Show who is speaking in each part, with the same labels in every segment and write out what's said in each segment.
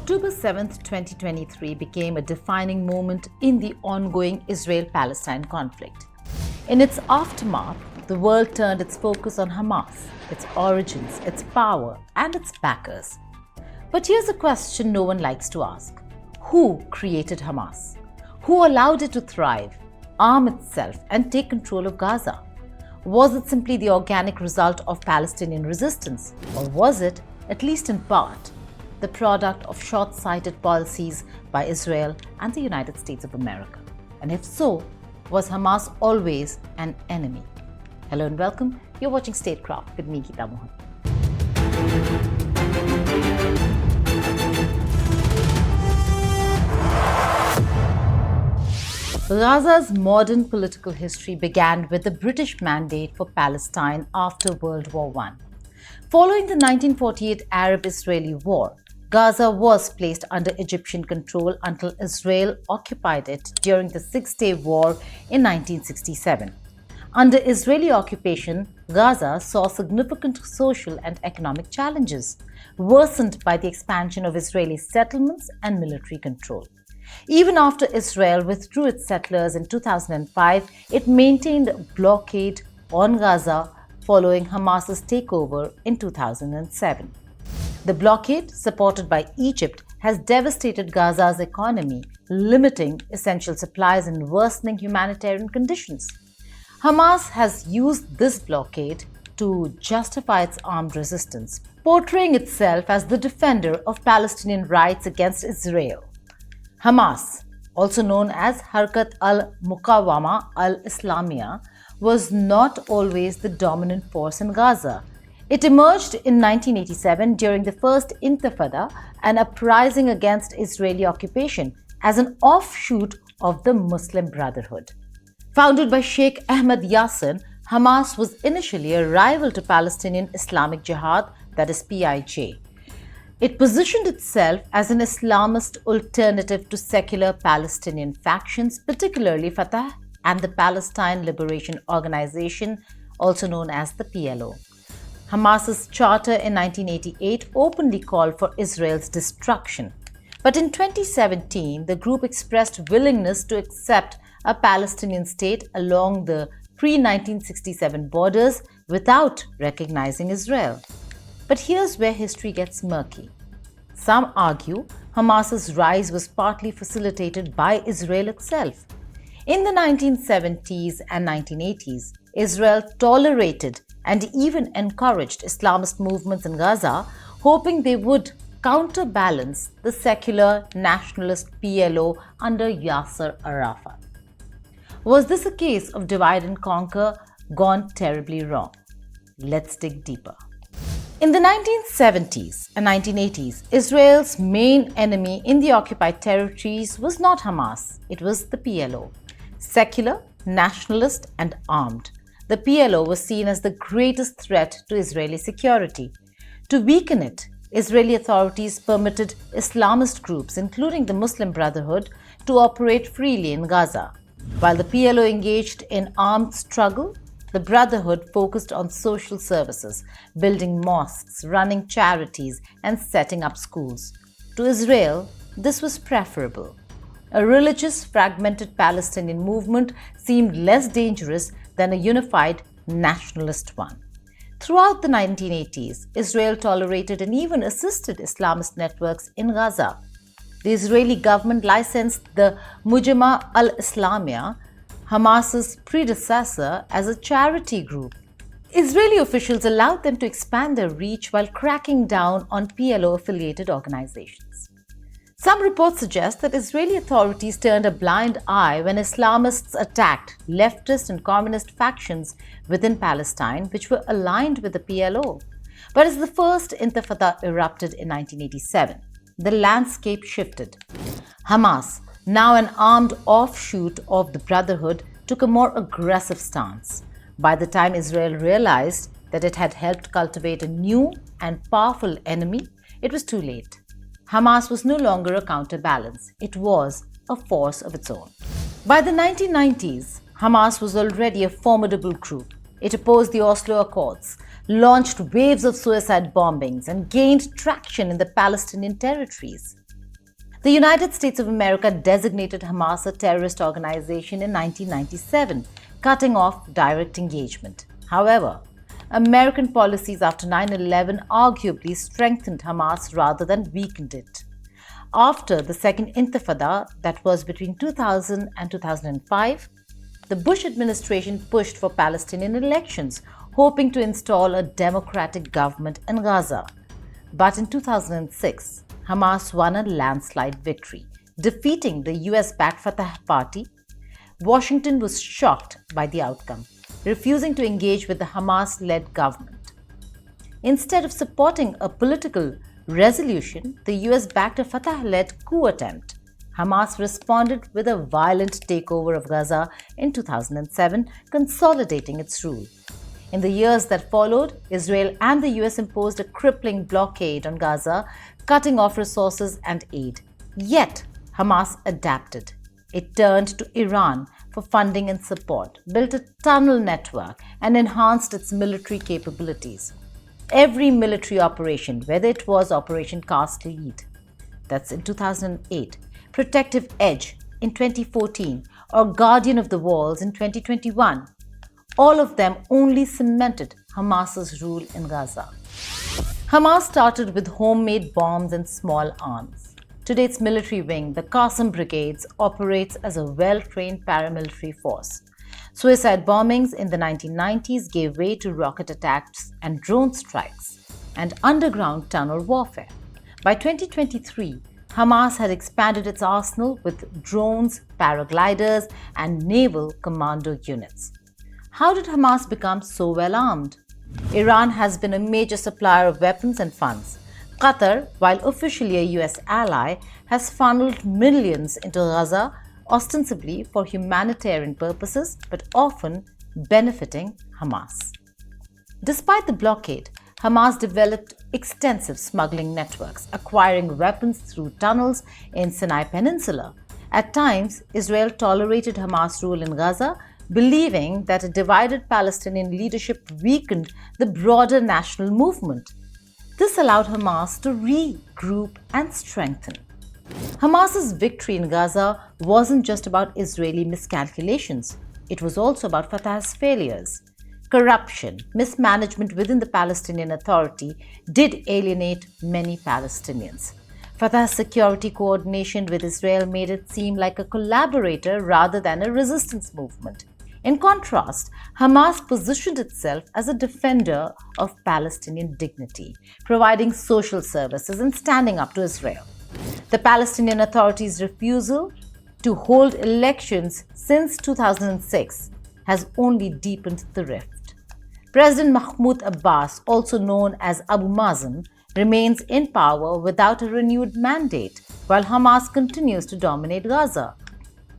Speaker 1: October 7, 2023 became a defining moment in the ongoing Israel-Palestine conflict. In its aftermath, the world turned its focus on Hamas, its origins, its power, and its backers. But here's a question no one likes to ask. Who created Hamas? Who allowed it to thrive, arm itself, and take control of Gaza? Was it simply the organic result of Palestinian resistance, or was it, at least in part, the product of short-sighted policies by Israel and the United States of America? And if so, was Hamas always an enemy? Hello and welcome. You're watching Statecraft with me, Gaza Modern. Gaza's modern political history began with the British mandate for Palestine after World War I. Following the 1948 Arab-Israeli War, Gaza was placed under Egyptian control until Israel occupied it during the Six-Day War in 1967. Under Israeli occupation, Gaza saw significant social and economic challenges, worsened by the expansion of Israeli settlements and military control. Even after Israel withdrew its settlers in 2005, it maintained a blockade on Gaza following Hamas's takeover in 2007. The blockade, supported by Egypt, has devastated Gaza's economy, limiting essential supplies and worsening humanitarian conditions. Hamas has used this blockade to justify its armed resistance, portraying itself as the defender of Palestinian rights against Israel. Hamas, also known as Harakat-al-Muqawama al-Islamiyya, was not always the dominant force in Gaza. It emerged in 1987 during the First Intifada, an uprising against Israeli occupation, as an offshoot of the Muslim Brotherhood. Founded by Sheikh Ahmed Yasser, Hamas was initially a rival to Palestinian Islamic Jihad, that is PIJ. It positioned itself as an Islamist alternative to secular Palestinian factions, particularly Fatah and the Palestine Liberation Organization, also known as the PLO. Hamas's charter in 1988 openly called for Israel's destruction. But in 2017, the group expressed willingness to accept a Palestinian state along the pre-1967 borders without recognizing Israel. But here's where history gets murky. Some argue Hamas's rise was partly facilitated by Israel itself. In the 1970s and 1980s, Israel tolerated and even encouraged Islamist movements in Gaza, hoping they would counterbalance the secular-nationalist PLO under Yasser Arafat. Was this a case of divide and conquer gone terribly wrong? Let's dig deeper. In the 1970s and 1980s, Israel's main enemy in the occupied territories was not Hamas, it was the PLO. Secular, nationalist, and armed, the PLO was seen as the greatest threat to Israeli security. To weaken it, Israeli authorities permitted Islamist groups, including the Muslim Brotherhood, to operate freely in Gaza. While the PLO engaged in armed struggle, the Brotherhood focused on social services, building mosques, running charities, and setting up schools. To Israel, this was preferable. A religious, fragmented Palestinian movement seemed less dangerous than a unified nationalist one. Throughout the 1980s, Israel tolerated and even assisted Islamist networks in Gaza. The Israeli government licensed the Mujama al-Islamiyya, Hamas's predecessor, as a charity group. Israeli officials allowed them to expand their reach while cracking down on PLO-affiliated organizations. Some reports suggest that Israeli authorities turned a blind eye when Islamists attacked leftist and communist factions within Palestine, which were aligned with the PLO. But as the First Intifada erupted in 1987, the landscape shifted. Hamas, now an armed offshoot of the Brotherhood, took a more aggressive stance. By the time Israel realized that it had helped cultivate a new and powerful enemy, it was too late. Hamas was no longer a counterbalance, it was a force of its own. By the 1990s, Hamas was already a formidable group. It opposed the Oslo Accords, launched waves of suicide bombings, and gained traction in the Palestinian territories. The United States of America designated Hamas a terrorist organization in 1997, cutting off direct engagement. However, American policies after 9/11 arguably strengthened Hamas rather than weakened it. After the Second Intifada, that was between 2000 and 2005, the Bush administration pushed for Palestinian elections, hoping to install a democratic government in Gaza. But in 2006, Hamas won a landslide victory, defeating the US-backed Fatah party. Washington was shocked by the outcome, refusing to engage with the Hamas-led government. Instead of supporting a political resolution, the US backed a Fatah-led coup attempt. Hamas responded with a violent takeover of Gaza in 2007, consolidating its rule. In the years that followed, Israel and the US imposed a crippling blockade on Gaza, cutting off resources and aid. Yet, Hamas adapted. It turned to Iran for funding and support, built a tunnel network, and enhanced its military capabilities. Every military operation, whether it was Operation Cast Lead, that's in 2008, Protective Edge in 2014, or Guardian of the Walls in 2021, all of them only cemented Hamas's rule in Gaza. Hamas started with homemade bombs and small arms. Today, its military wing, the Qassam Brigades, operates as a well-trained paramilitary force. Suicide bombings in the 1990s gave way to rocket attacks and drone strikes, and underground tunnel warfare. By 2023, Hamas had expanded its arsenal with drones, paragliders, and naval commando units. How did Hamas become so well armed? Iran has been a major supplier of weapons and funds. Qatar, while officially a US ally, has funneled millions into Gaza, ostensibly for humanitarian purposes, but often benefiting Hamas. Despite the blockade, Hamas developed extensive smuggling networks, acquiring weapons through tunnels in Sinai Peninsula. At times, Israel tolerated Hamas rule in Gaza, believing that a divided Palestinian leadership weakened the broader national movement. This allowed Hamas to regroup and strengthen. Hamas's victory in Gaza wasn't just about Israeli miscalculations. It was also about Fatah's failures. Corruption, mismanagement within the Palestinian Authority did alienate many Palestinians. Fatah's security coordination with Israel made it seem like a collaborator rather than a resistance movement. In contrast, Hamas positioned itself as a defender of Palestinian dignity, providing social services and standing up to Israel. The Palestinian Authority's refusal to hold elections since 2006 has only deepened the rift. President Mahmoud Abbas, also known as Abu Mazen, remains in power without a renewed mandate, while Hamas continues to dominate Gaza.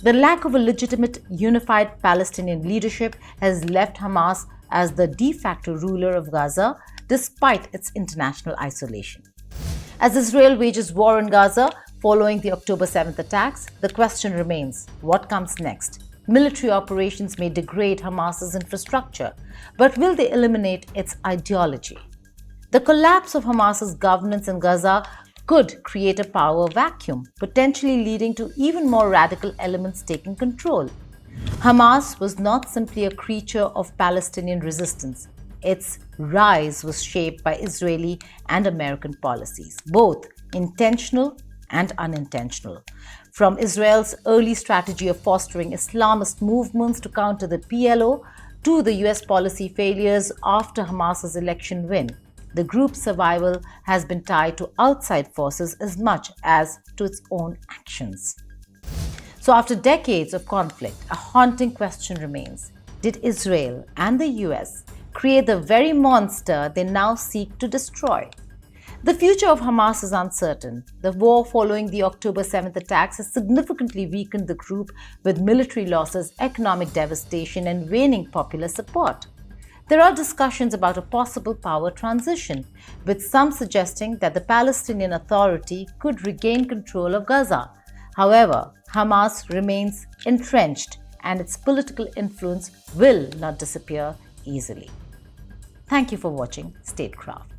Speaker 1: The lack of a legitimate, unified Palestinian leadership has left Hamas as the de facto ruler of Gaza, despite its international isolation. As Israel wages war in Gaza following the October 7th attacks, the question remains, what comes next? Military operations may degrade Hamas's infrastructure, but will they eliminate its ideology? The collapse of Hamas's governance in Gaza could create a power vacuum, potentially leading to even more radical elements taking control. Hamas was not simply a creature of Palestinian resistance. Its rise was shaped by Israeli and American policies, both intentional and unintentional. From Israel's early strategy of fostering Islamist movements to counter the PLO, to the US policy failures after Hamas's election win, the group's survival has been tied to outside forces as much as to its own actions. So after decades of conflict, a haunting question remains. Did Israel and the US create the very monster they now seek to destroy? The future of Hamas is uncertain. The war following the October 7th attacks has significantly weakened the group with military losses, economic devastation, and waning popular support. There are discussions about a possible power transition, with some suggesting that the Palestinian Authority could regain control of Gaza. However, Hamas remains entrenched and its political influence will not disappear easily. Thank you for watching Statecraft.